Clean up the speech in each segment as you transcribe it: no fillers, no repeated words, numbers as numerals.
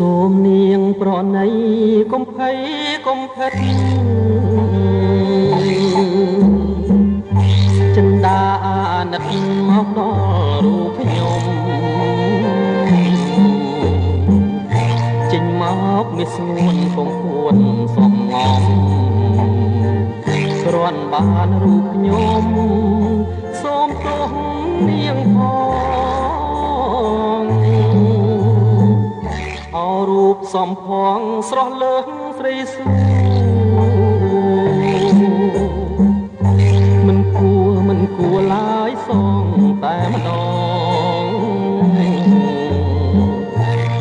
សូមនាងប្រណីកុំភ័យកុំផិតចិន្តាអាណិតមកដល់រូបខ្ញុំចេញមកមានស្ងួនពងពួនសំងំគ្រាន់បានរូបខ្ញុំសូមទោសនាងផងអោរូបសំផងស្រស់លើសស្រីសួរមិនគួរឡើយសងតែម្ដង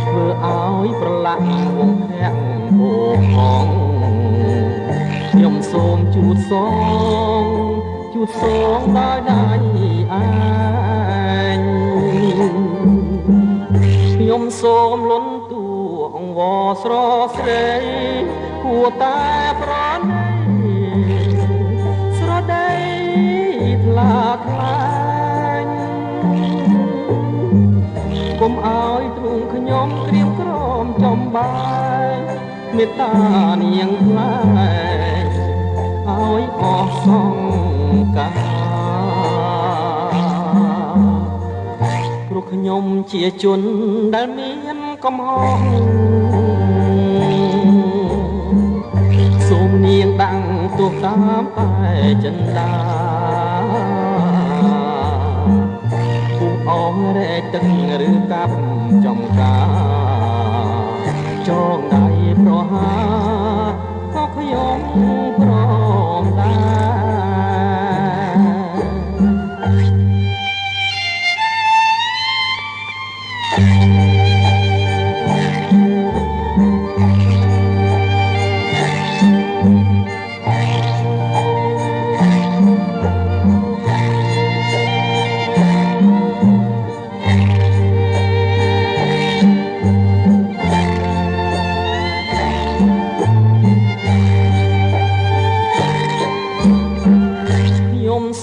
ធ្វើឲ្យប្រឡាក់វងធាក់ពោផងខ្ញុំសូមជូតសងដោយដៃឯងខ្ញុំសូមលន់តួអង្វរស្រស្រីគួរតែប្រណីស្រដីថ្លាថ្លាញ់កុំឲ្យទ្រូងខ្ញុំក្រៀមក្រំចំបាយមេត្តានាងថ្លៃឲ្យអស់សង្ការព្រោះខ្ញុំជាជនដែលមានកំហុសសូមនាងដាំងទោះតាមតែចិន្តាពុះអងរែកទឹកឬកាប់ចំការចងដៃប្រហាក៏ខ្ញុំព្រមដែរ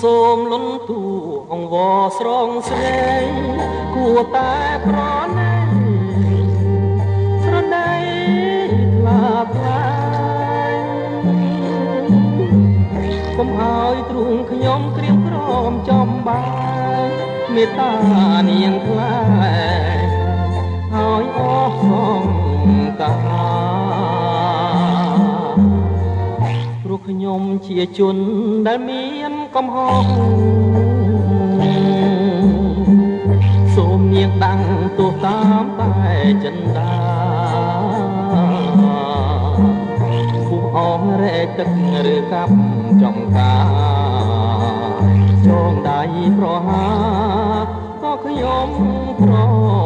សូមលន់តួអង្វរស្រងស្រីគួរតែប្រណីស្រដីថ្លាថ្លាកុំឲ្យទ្រូងខ្ញុំក្រៀមក្រំចំបាយមេត្តានាងថ្លៃឲ្យអស់សង្ការព្រោះខ្ញុំជាជនដែលមានកំហុសសូមនាងដាំងទោះតាមតែចិន្តាពុះអងរែកទឹកឬកាប់ចំការចងដៃប្រហាក៏ខ្ញុំព្រម